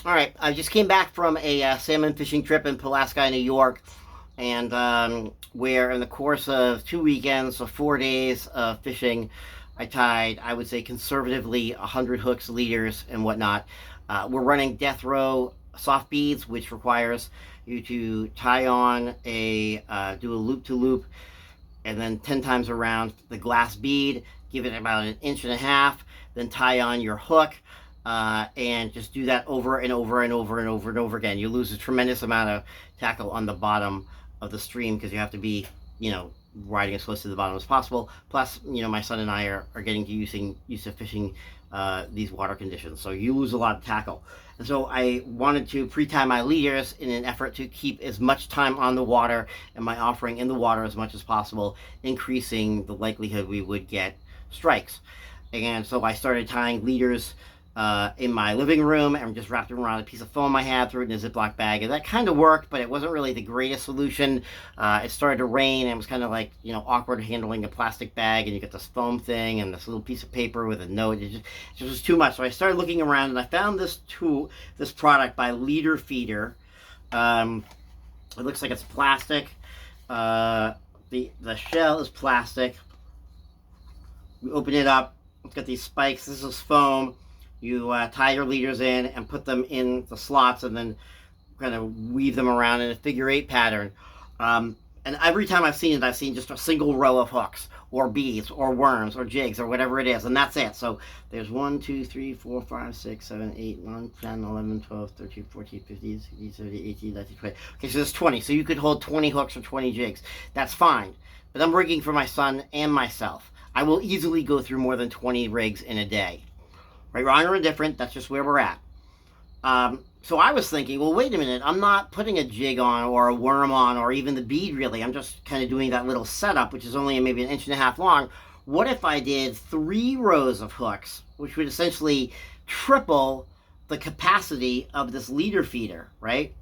All right, I just came back from a salmon fishing trip in Pulaski, New York, and where in the course of 2 weekends, so 4 days of fishing, I tied, I would say conservatively, 100 hooks, leaders, and whatnot. We're running death row soft beads, which requires you to tie on do a loop to loop, and then 10 times around the glass bead, give it about an inch and a half, then tie on your hook, and just do that over and over and over and over and over again. You lose a tremendous amount of tackle on the bottom of the stream because you have to be, riding as close to the bottom as possible. Plus, my son and I are getting to used to fishing these water conditions, so you lose a lot of tackle. And so I wanted to pre-tie my leaders in an effort to keep as much time on the water and my offering in the water as much as possible, increasing the likelihood we would get strikes. And so I started tying leaders in my living room and just wrapped them around a piece of foam I had, threw it in a Ziploc bag, and that kind of worked, but it wasn't really the greatest solution. It started to rain, and it was kind of like, awkward handling a plastic bag, and you get this foam thing and this little piece of paper with a note. It just was too much. So I started looking around, and I found this product by Leader Feeder. It looks like it's plastic. The shell is plastic. We open it up. It's got these spikes. This is foam. You tie your leaders in and put them in the slots, and then kind of weave them around in a figure-8 pattern. And every time I've seen it, I've seen just a single row of hooks or beads or worms or jigs or whatever it is, and that's it. So there's 1, 2, 3, 4, 5, 6, 7, 8, 9, 10, 11, 12, 13, 14, 15, 16, 17, 18, 19, 20. Okay, so there's 20. So you could hold 20 hooks or 20 jigs. That's fine. But I'm rigging for my son and myself. I will easily go through more than 20 rigs in a day. Right, wrong, or indifferent, that's just where we're at. So I was thinking, well, wait a minute, I'm not putting a jig on or a worm on or even the bead, really. I'm just kind of doing that little setup, which is only maybe an inch and a half long. What if I did 3 rows of hooks, which would essentially triple the capacity of this leader feeder, right?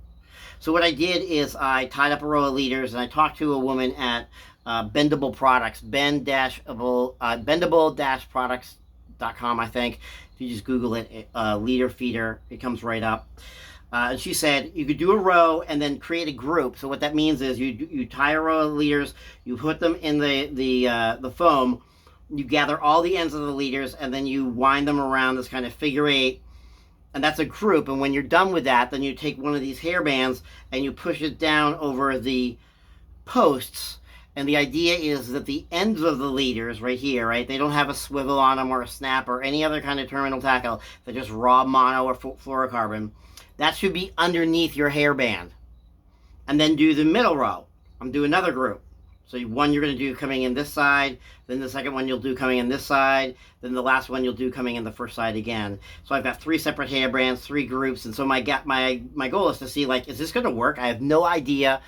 So what I did is I tied up a row of leaders, and I talked to a woman at Bendable Products, bendable-products.com, I think. If you just Google it, leader feeder, it comes right up. And she said you could do a row and then create a group. So what that means is you tie a row of leaders, you put them in the foam, you gather all the ends of the leaders, and then you wind them around this kind of figure-8, and that's a group. And when you're done with that, then you take one of these hair bands and you push it down over the posts. And the idea is that the ends of the leaders right here, right, they don't have a swivel on them or a snap or any other kind of terminal tackle. They're just raw mono or fluorocarbon. That should be underneath your hairband. And then do the middle row. I'm doing another group. So one you're going to do coming in this side, then the second one you'll do coming in this side, then the last one you'll do coming in the first side again. So I've got 3 separate hairbands, 3 groups, and so my goal is to see, like, is this going to work? I have no idea.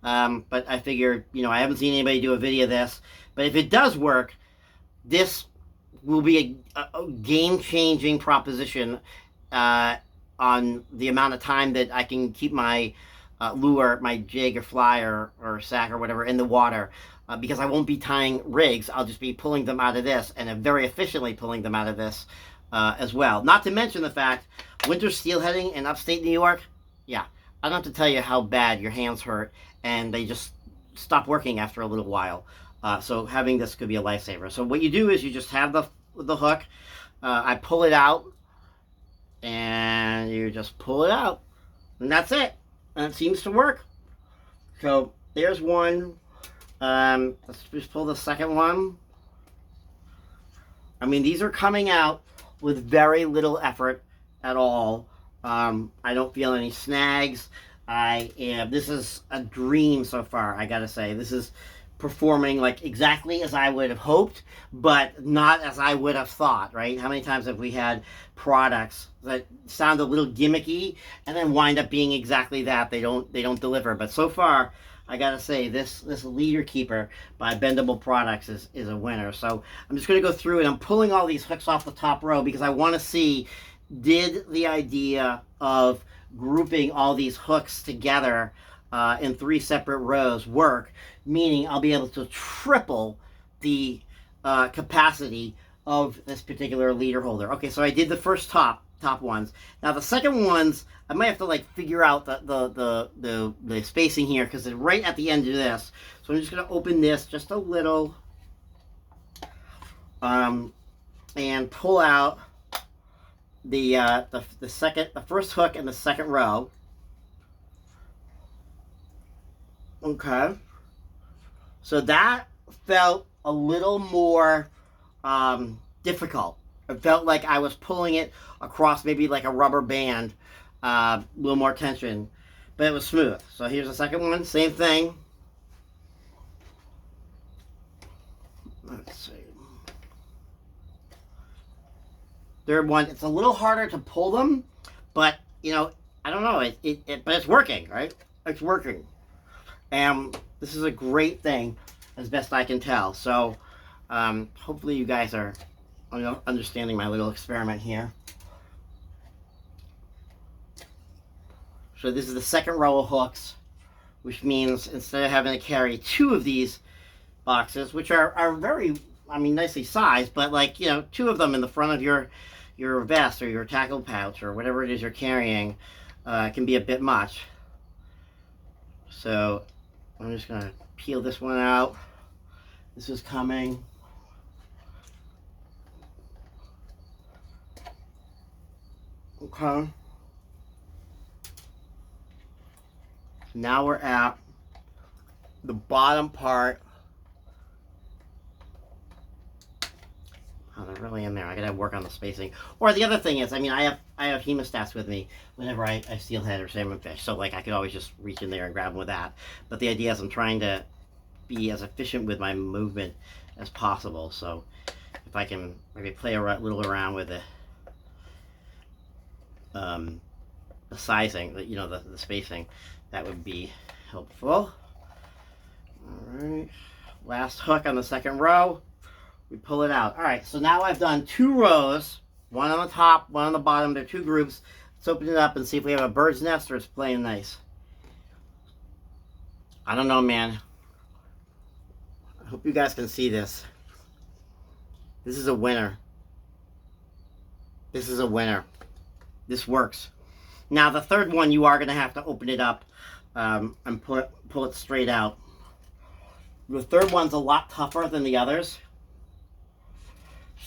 But I figured, I haven't seen anybody do a video of this. But if it does work, this will be a game-changing proposition on the amount of time that I can keep my lure, my jig or fly or sack or whatever in the water. Because I won't be tying rigs. I'll just be pulling them out of this, and very efficiently pulling them out of this as well. Not to mention the fact, winter steelheading in upstate New York, yeah, I don't have to tell you how bad your hands hurt, and they just stop working after a little while. So having this could be a lifesaver. So what you do is you just have the hook. I pull it out, and you just pull it out, and that's it. And it seems to work. So there's one. Let's just pull the second one. I mean, these are coming out with very little effort at all. I don't feel any snags. This is a dream so far, I gotta say. This is performing like exactly as I would have hoped, but not as I would have thought, right? How many times have we had products that sound a little gimmicky and then wind up being exactly that? They don't deliver. But so far, I gotta say, this Leader Keeper by Bendable Products is a winner. So I'm just gonna go through and I'm pulling all these hooks off the top row because I want to see, did the idea of grouping all these hooks together in 3 separate rows work? Meaning I'll be able to triple the capacity of this particular leader holder. Okay, so I did the first top. top ones. Now the second ones, I might have to like figure out the spacing here because it's right at the end of this. So I'm just gonna open this just a little, and pull out the first hook in the second row. Okay. So that felt a little more difficult. It felt like I was pulling it across maybe like a rubber band, a little more tension, but it was smooth. So here's the second one, same thing. Let's see. Third one, it's a little harder to pull them, but you know, I don't know, but it's working, right? It's working. And this is a great thing, as best I can tell. So hopefully you guys are understanding my little experiment here. So this is the second row of hooks, which means instead of having to carry 2 of these boxes, which are very, I mean, nicely sized, but like, you know, 2 of them in the front of your vest or your tackle pouch or whatever it is you're carrying can be a bit much. So I'm just gonna peel this one out. This is coming. Okay. Now we're at the bottom part. Oh, they're really in there. I gotta work on the spacing. Or the other thing is, I mean, I have hemostats with me whenever I steelhead or salmon fish, so like I could always just reach in there and grab them with that. But the idea is I'm trying to be as efficient with my movement as possible. So if I can maybe play a little around with the sizing, you know, the spacing, that would be helpful. All right, last hook on the second row. We pull it out. All right, so now I've done 2 rows, one on the top, one on the bottom. They're 2 groups. Let's open it up and see if we have a bird's nest or it's playing nice. I don't know, man. I hope you guys can see this. This is a winner. This is a winner. This works. Now the third one, you are going to have to open it up and pull it straight out. The third one's a lot tougher than the others.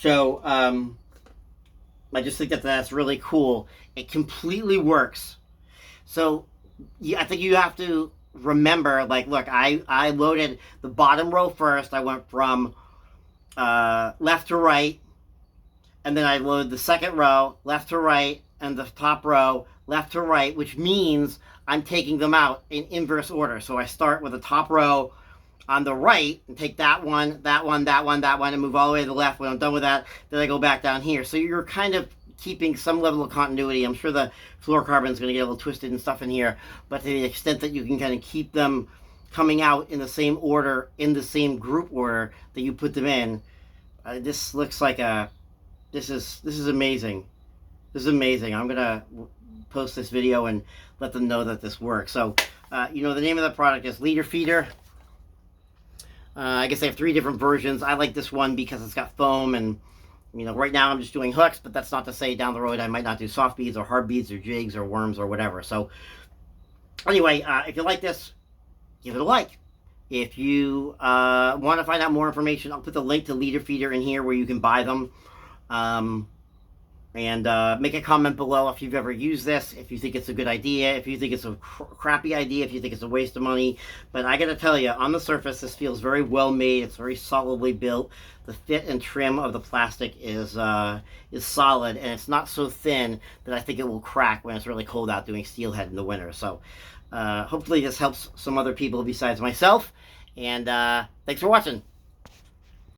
So I just think that that's really cool. It completely works. So I think you have to remember, like, look, I loaded the bottom row first. I went from left to right, and then I loaded the second row, left to right, and the top row, left to right, which means I'm taking them out in inverse order. So I start with the top row on the right and take that one, that one, that one, that one, and move all the way to the left. When I'm done with that, then I go back down here. So you're kind of keeping some level of continuity. I'm sure the fluorocarbon is going to get a little twisted and stuff in here, but to the extent that you can kind of keep them coming out in the same order, in the same group order that you put them in, this looks like this is amazing. This is amazing. I'm going to post this video and let them know that this works. So, you know, the name of the product is Leader Feeder. I guess they have 3 different versions. I like this one because it's got foam, and you know, right now I'm just doing hooks, but that's not to say down the road I might not do soft beads or hard beads or jigs or worms or whatever. So anyway, if you like this, give it a like. If you want to find out more information, I'll put the link to Leader Feeder in here where you can buy them. And make a comment below if you've ever used this, if you think it's a good idea, if you think it's a crappy idea, if you think it's a waste of money. But I gotta tell you, on the surface, this feels very well made. It's very solidly built. The fit and trim of the plastic is solid, and it's not so thin that I think it will crack when it's really cold out doing steelhead in the winter. So hopefully this helps some other people besides myself. And thanks for watching.